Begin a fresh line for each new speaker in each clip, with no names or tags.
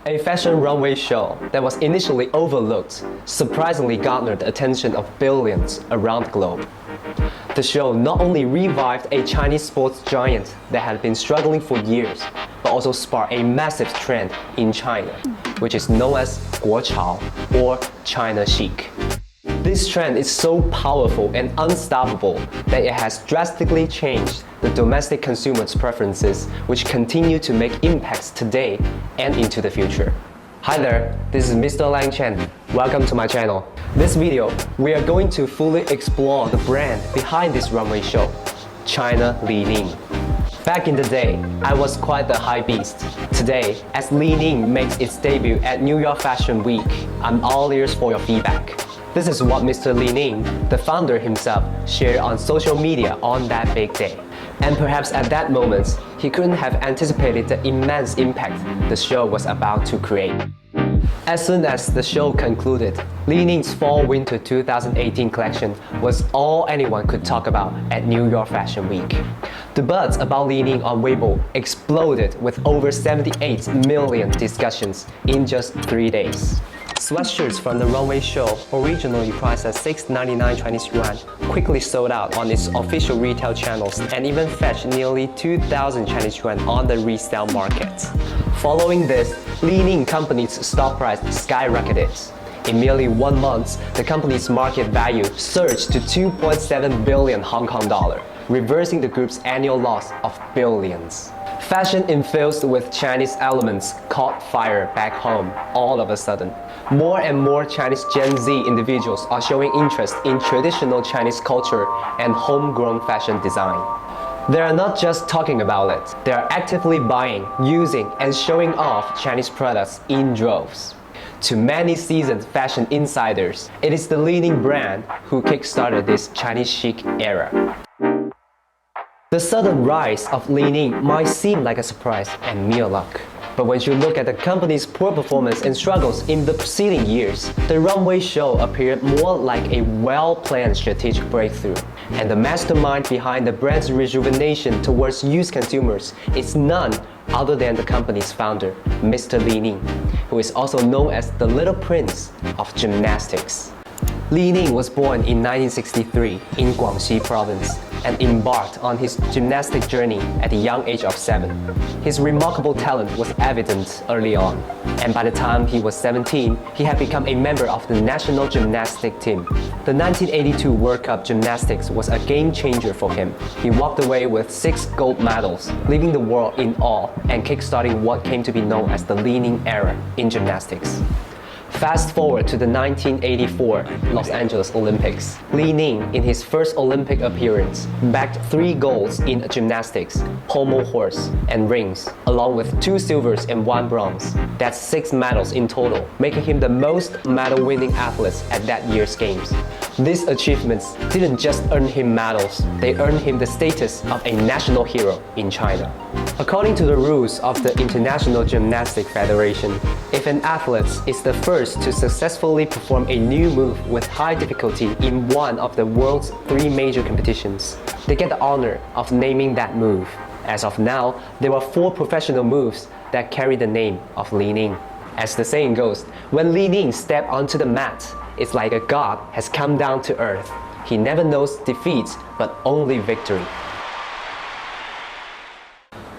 A fashion runway show that was initially overlooked surprisingly garnered the attention of billions around the globe. The show not only revived a Chinese sports giant that had been struggling for years, but also sparked a massive trend in China, which is known as 国潮 or China-Chic. This trend is so powerful and unstoppable that it has drastically changed the domestic consumers' preferences, which continue to make impacts today and into the future. Hi there, this is Mr. Lang Chen. Welcome to my channel. This video, we are going to fully explore the brand behind this runway show, China Li-Ning. Back in the day, I was quite the high beast. Today, as Li-Ning makes its debut at New York Fashion Week, I'm all ears for your feedback. This is what Mr. Li-Ning, the founder himself, shared on social media on that big day. And perhaps at that moment, he couldn't have anticipated the immense impact the show was about to create. As soon as the show concluded, Li-Ning's Fall-Winter 2018 collection was all anyone could talk about at New York Fashion Week. The buzz about Li-Ning on Weibo exploded with over 78 million discussions in just 3 days. Sweatshirts from the runway show, originally priced at 699 Chinese yuan, quickly sold out on its official retail channels and even fetched nearly 2,000 Chinese yuan on the resale market. Following this, Li-Ning Company's stock price skyrocketed. In merely 1 month, the company's market value surged to 2.7 billion Hong Kong dollar, reversing the group's annual loss of billions. Fashion infused with Chinese elements caught fire back home all of a sudden. More and more Chinese Gen Z individuals are showing interest in traditional Chinese culture and homegrown fashion design. They are not just talking about it, they are actively buying, using, and showing off Chinese products in droves. To many seasoned fashion insiders, it is the Li-Ning brand who kickstarted this Chinese chic era. The sudden rise of Li-Ning might seem like a surprise and mere luck. But when you look at the company's poor performance and struggles in the preceding years, the runway show appeared more like a well-planned strategic breakthrough. And the mastermind behind the brand's rejuvenation towards youth consumers is none other than the company's founder, Mr. Li-Ning, who is also known as the Little Prince of Gymnastics. Li-Ning was born in 1963 in Guangxi province and embarked on his gymnastic journey at the young age of 7. His remarkable talent was evident early on, and by the time he was 17, he had become a member of the national gymnastic team. The 1982 World Cup Gymnastics was a game changer for him. He walked away with 6 gold medals, leaving the world in awe and kickstarting what came to be known as the Li-Ning era in gymnastics. Fast forward to the 1984 Los Angeles Olympics. Li-Ning, in his first Olympic appearance, bagged 3 golds in gymnastics, pommel horse, and rings, along with 2 silvers and 1 bronze. That's 6 medals in total, making him the most medal-winning athlete at that year's games. These achievements didn't just earn him medals, they earned him the status of a national hero in China. According to the rules of the International Gymnastic Federation, if an athlete is the first to successfully perform a new move with high difficulty in one of the world's 3 major competitions, they get the honor of naming that move. As of now, there are 4 professional moves that carry the name of Li-Ning. As the saying goes, when Li-Ning steps onto the mat, it's like a god has come down to earth. He never knows defeat, but only victory.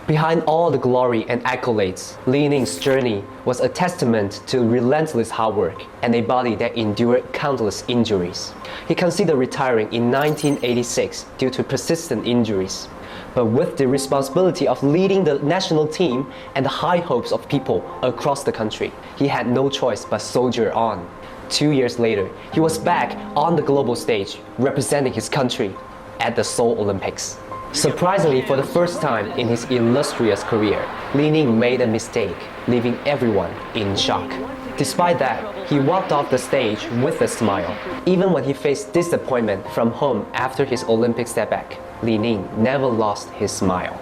Behind all the glory and accolades, Li-Ning's journey was a testament to relentless hard work and a body that endured countless injuries. He considered retiring in 1986 due to persistent injuries. But with the responsibility of leading the national team and the high hopes of people across the country, he had no choice but soldier on. 2 years later, he was back on the global stage, representing his country at the Seoul Olympics. Surprisingly, for the first time in his illustrious career, Li-Ning made a mistake, leaving everyone in shock. Despite that, he walked off the stage with a smile. Even when he faced disappointment from home after his Olympic setback, Li-Ning never lost his smile.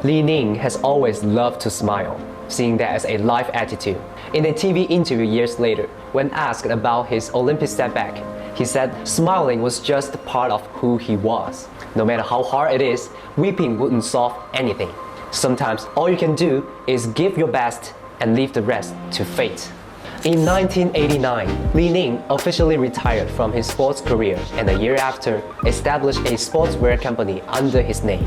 Li-Ning has always loved to smile, seeing that as a life attitude. In a TV interview years later, when asked about his Olympic setback, he said smiling was just part of who he was. No matter how hard it is, weeping wouldn't solve anything. Sometimes all you can do is give your best and leave the rest to fate. In 1989, Li-Ning officially retired from his sports career and a year after established a sportswear company under his name.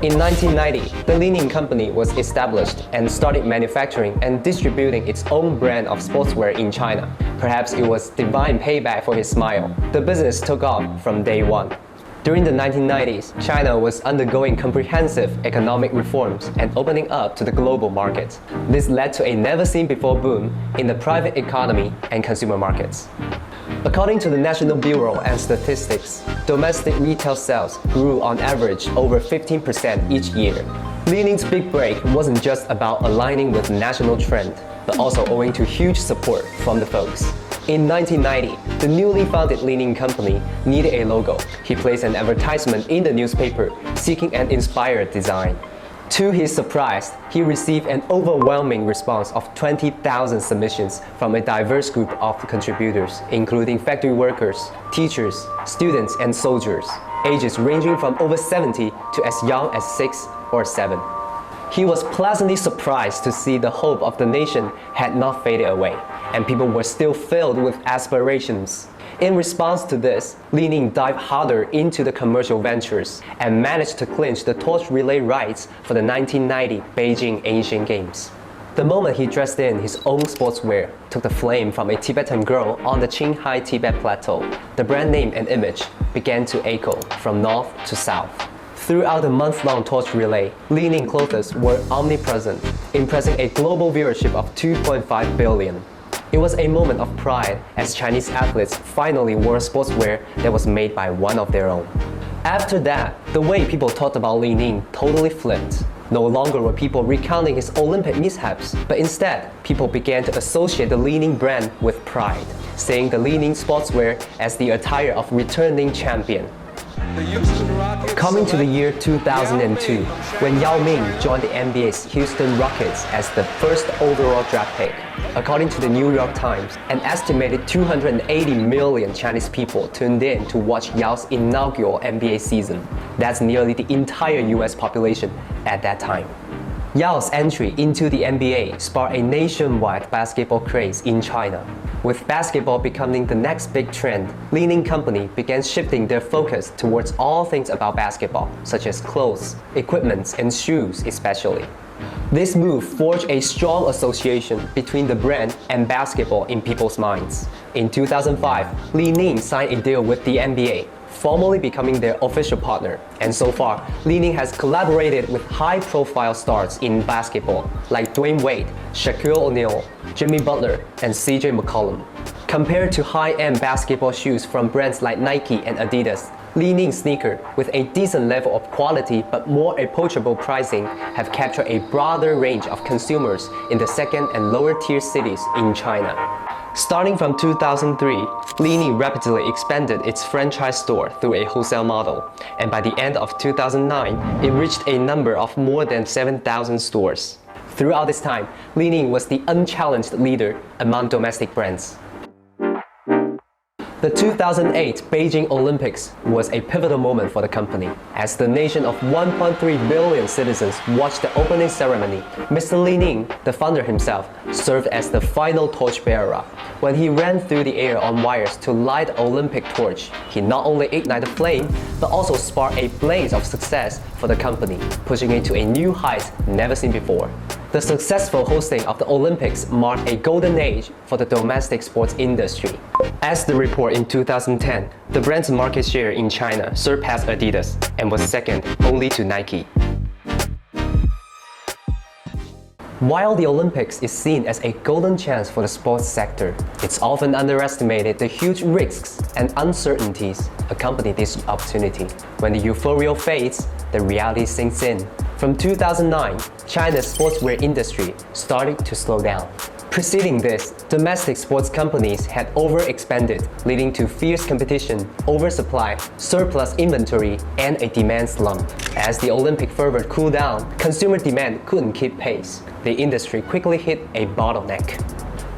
In 1990, the Li-Ning Company was established and started manufacturing and distributing its own brand of sportswear in China. Perhaps it was divine payback for his smile. The business took off from day one. During the 1990s, China was undergoing comprehensive economic reforms and opening up to the global market. This led to a never-seen-before boom in the private economy and consumer markets. According to the National Bureau of Statistics, domestic retail sales grew on average over 15% each year. Li-Ning's big break wasn't just about aligning with national trend, but also owing to huge support from the folks. In 1990, the newly founded Li-Ning Company needed a logo. He placed an advertisement in the newspaper seeking an inspired design. To his surprise, he received an overwhelming response of 20,000 submissions from a diverse group of contributors, including factory workers, teachers, students, and soldiers, ages ranging from over 70 to as young as 6 or 7. He was pleasantly surprised to see the hope of the nation had not faded away, and people were still filled with aspirations. In response to this, Li-Ning dived harder into the commercial ventures and managed to clinch the torch relay rights for the 1990 Beijing Asian Games. The moment he dressed in his own sportswear took the flame from a Tibetan girl on the Qinghai Tibet Plateau, the brand name and image began to echo from north to south. Throughout the month-long torch relay, Li-Ning clothes were omnipresent, impressing a global viewership of 2.5 billion. It was a moment of pride as Chinese athletes finally wore sportswear that was made by one of their own. After that, the way people talked about Li-Ning totally flipped. No longer were people recounting his Olympic mishaps, but instead, people began to associate the Li-Ning brand with pride, seeing the Li-Ning sportswear as the attire of returning champion. Coming to the year 2002, when Yao Ming joined the NBA's Houston Rockets as the first overall draft pick. According to the New York Times, an estimated 280 million Chinese people tuned in to watch Yao's inaugural NBA season. That's nearly the entire US population at that time. Yao's entry into the NBA sparked a nationwide basketball craze in China. With basketball becoming the next big trend, Li-Ning Company began shifting their focus towards all things about basketball, such as clothes, equipment, and shoes especially. This move forged a strong association between the brand and basketball in people's minds. In 2005, Li-Ning signed a deal with the NBA, formally becoming their official partner. And so far, Li-Ning has collaborated with high-profile stars in basketball like Dwayne Wade, Shaquille O'Neal, Jimmy Butler, and CJ McCollum. Compared to high-end basketball shoes from brands like Nike and Adidas, Li-Ning sneakers with a decent level of quality but more approachable pricing have captured a broader range of consumers in the second and lower tier cities in China. Starting from 2003, Li-Ning rapidly expanded its franchise store through a wholesale model, and by the end of 2009, it reached a number of more than 7,000 stores. Throughout this time, Li-Ning was the unchallenged leader among domestic brands. The 2008 Beijing Olympics was a pivotal moment for the company. As the nation of 1.3 billion citizens watched the opening ceremony, Mr. Li-Ning, the founder himself, served as the final torchbearer. When he ran through the air on wires to light the Olympic torch, he not only ignited the flame, but also sparked a blaze of success for the company, pushing it to a new height never seen before. The successful hosting of the Olympics marked a golden age for the domestic sports industry. As the report in 2010, the brand's market share in China surpassed Adidas and was second only to Nike. While the Olympics is seen as a golden chance for the sports sector, it's often underestimated the huge risks and uncertainties accompany this opportunity. When the euphoria fades, the reality sinks in. From 2009, China's sportswear industry started to slow down. Preceding this, domestic sports companies had overexpanded, leading to fierce competition, oversupply, surplus inventory, and a demand slump. As the Olympic fervor cooled down, consumer demand couldn't keep pace. The industry quickly hit a bottleneck.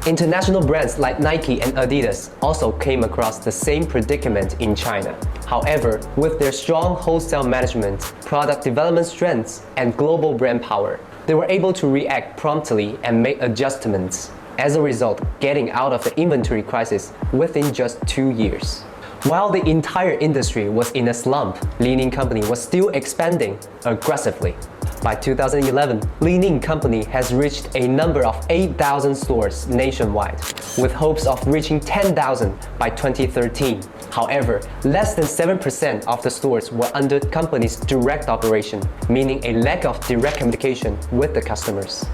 International brands like Nike and Adidas also came across the same predicament in China. However, with their strong wholesale management, product development strengths, and global brand power, they were able to react promptly and make adjustments. As a result, getting out of the inventory crisis within just 2 years. While the entire industry was in a slump, Li-Ning Company was still expanding aggressively. By 2011, Li-Ning Company has reached a number of 8,000 stores nationwide, with hopes of reaching 10,000 by 2013. However, less than 7% of the stores were under the company's direct operation, meaning a lack of direct communication with the customers.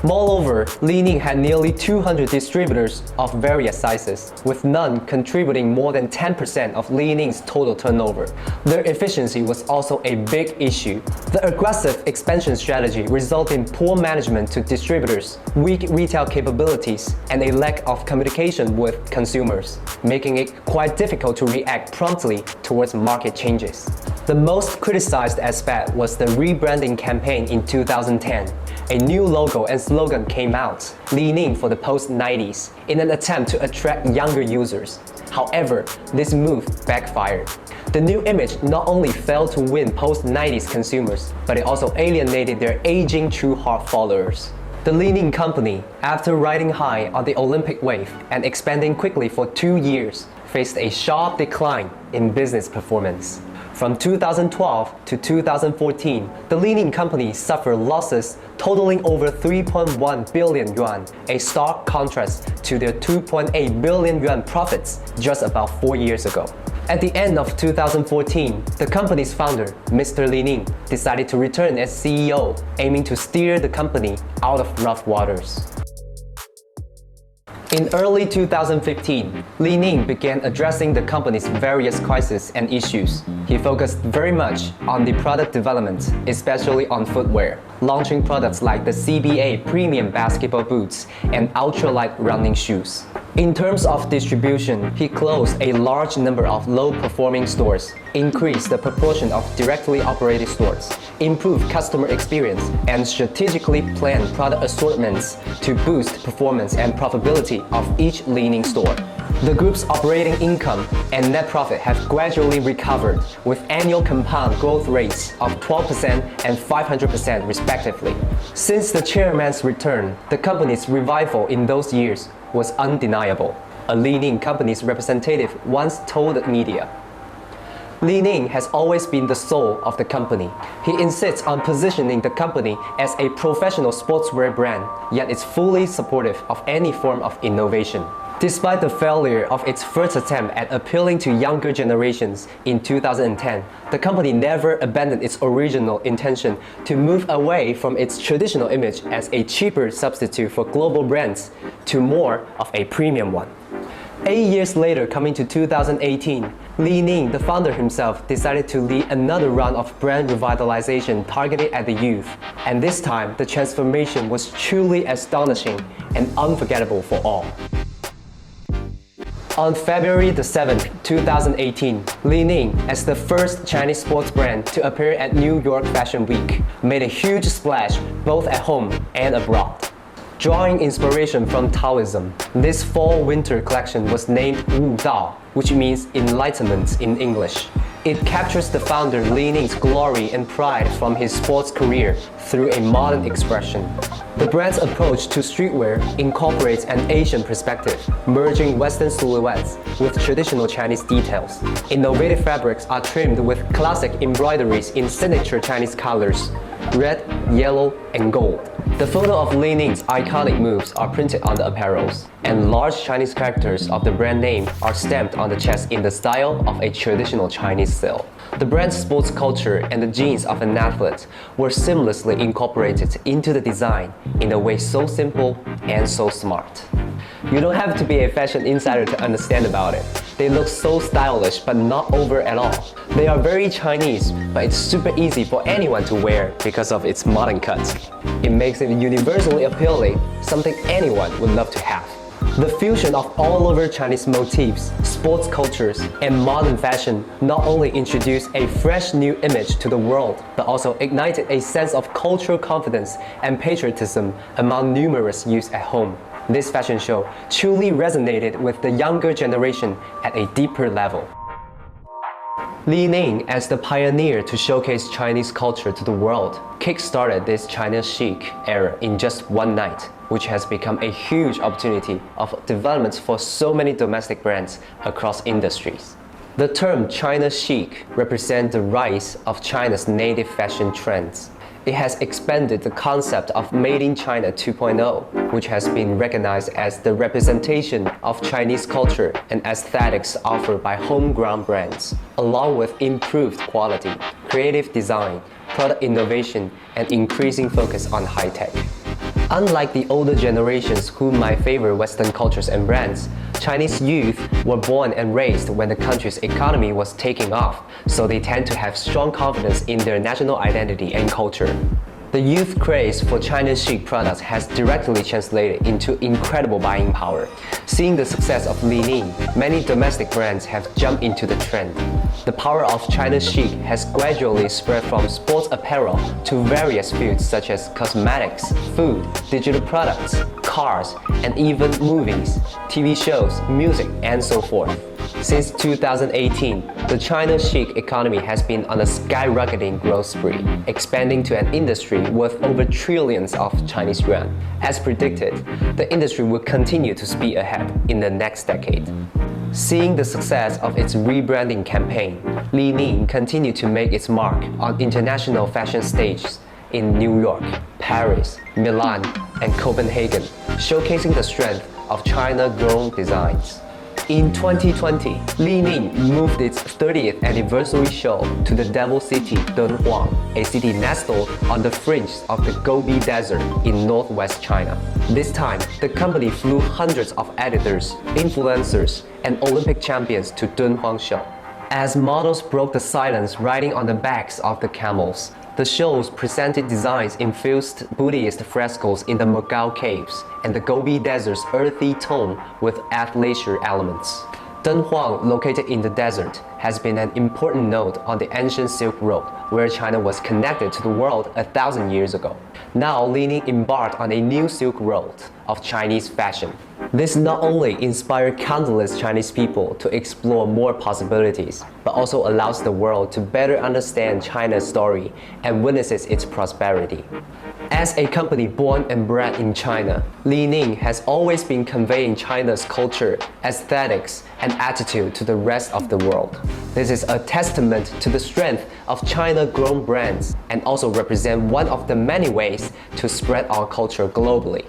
Moreover, Li-Ning had nearly 200 distributors of various sizes, with none contributing more than 10% of Li-Ning's total turnover. Their efficiency was also a big issue. The aggressive expansion strategy resulted in poor management to distributors, weak retail capabilities, and a lack of communication with consumers, making it quite difficult to react promptly towards market changes. The most criticized aspect was the rebranding campaign in 2010. A new logo and slogan came out, Li-Ning for the post-90s, in an attempt to attract younger users. However, this move backfired. The new image not only failed to win post-90s consumers, but it also alienated their aging true heart followers. The Li-Ning Company, after riding high on the Olympic wave and expanding quickly for 2 years, faced a sharp decline in business performance. From 2012 to 2014, the Li-Ning Company suffered losses totaling over 3.1 billion yuan, a stark contrast to their 2.8 billion yuan profits just about 4 years ago. At the end of 2014, the company's founder, Mr. Li-Ning, decided to return as CEO, aiming to steer the company out of rough waters. In early 2015, Li-Ning began addressing the company's various crises and issues. He focused very much on the product development, especially on footwear, launching products like the CBA premium basketball boots and ultralight running shoes. In terms of distribution, he closed a large number of low-performing stores, increased the proportion of directly operated stores, improved customer experience, and strategically planned product assortments to boost performance and profitability of each Li-Ning store. The group's operating income and net profit have gradually recovered, with annual compound growth rates of 12% and 500% respectively. Since the chairman's return, the company's revival in those years was undeniable. A Li-Ning Company's representative once told the media, Li-Ning has always been the soul of the company. He insists on positioning the company as a professional sportswear brand, yet is fully supportive of any form of innovation. Despite the failure of its first attempt at appealing to younger generations in 2010, the company never abandoned its original intention to move away from its traditional image as a cheaper substitute for global brands to more of a premium one. 8 years later, coming to 2018, Li-Ning, the founder himself, decided to lead another round of brand revitalization targeted at the youth. And this time, the transformation was truly astonishing and unforgettable for all. On February the 7th, 2018, Li-Ning, as the first Chinese sports brand to appear at New York Fashion Week, made a huge splash both at home and abroad. Drawing inspiration from Taoism, this fall-winter collection was named Wu Dao, which means enlightenment in English. It captures the founder Li-Ning's glory and pride from his sports career through a modern expression. The brand's approach to streetwear incorporates an Asian perspective, merging Western silhouettes with traditional Chinese details. Innovative fabrics are trimmed with classic embroideries in signature Chinese colors, red, yellow, and gold. The photo of Li-Ning's iconic moves are printed on the apparels, and large Chinese characters of the brand name are stamped on the chest in the style of a traditional Chinese style. The brand's sports culture and the genes of an athlete were seamlessly incorporated into the design in a way so simple and so smart. You don't have to be a fashion insider to understand about it. They look so stylish but not over at all. They are very Chinese, but it's super easy for anyone to wear because of its modern cut. It makes it universally appealing, something anyone would love to have. The fusion of all over Chinese motifs, sports cultures, and modern fashion not only introduced a fresh new image to the world, but also ignited a sense of cultural confidence and patriotism among numerous youths at home. This fashion show truly resonated with the younger generation at a deeper level. Li-Ning, as the pioneer to showcase Chinese culture to the world, kick-started this China-Chic era in just one night, which has become a huge opportunity of development for so many domestic brands across industries. The term China-Chic represents the rise of China's native fashion trends. It has expanded the concept of Made in China 2.0, which has been recognized as the representation of Chinese culture and aesthetics offered by homegrown brands, along with improved quality, creative design, product innovation, and increasing focus on high-tech. Unlike the older generations who might favor Western cultures and brands, Chinese youth were born and raised when the country's economy was taking off, so they tend to have strong confidence in their national identity and culture. The youth craze for China-Chic products has directly translated into incredible buying power. Seeing the success of Li-Ning, many domestic brands have jumped into the trend. The power of China-Chic has gradually spread from sports apparel to various fields such as cosmetics, food, digital products, cars, and even movies, TV shows, music, and so forth. Since 2018, the China-Chic economy has been on a skyrocketing growth spree, expanding to an industry worth over trillions of Chinese yuan. As predicted, the industry will continue to speed ahead in the next decade. Seeing the success of its rebranding campaign, Li-Ning continued to make its mark on international fashion stages in New York, Paris, Milan, and Copenhagen, showcasing the strength of China-grown designs. In 2020, Li-Ning moved its 30th anniversary show to the Devil City, Dunhuang, a city nestled on the fringe of the Gobi Desert in northwest China. This time, the company flew hundreds of editors, influencers, and Olympic champions to Dunhuang show. As models broke the silence riding on the backs of the camels, the shows presented designs infused Buddhist frescoes in the Mogao caves and the Gobi Desert's earthy tone with athleisure elements. Dunhuang, located in the desert, has been an important node on the ancient Silk Road, where China was connected to the world 1,000 years ago. Now, Li-Ning embarked on a new Silk Road of Chinese fashion. This not only inspired countless Chinese people to explore more possibilities, but also allows the world to better understand China's story and witnesses its prosperity. As a company born and bred in China, Li-Ning has always been conveying China's culture, aesthetics, and attitude to the rest of the world. This is a testament to the strength of China-grown brands and also represent one of the many ways to spread our culture globally.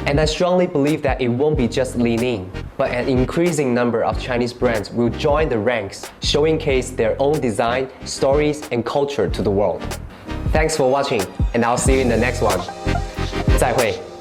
And I strongly believe that it won't be just Li-Ning, but an increasing number of Chinese brands will join the ranks, showcase their own design, stories, and culture to the world. Thanks for watching, and I'll see you in the next one. 再会。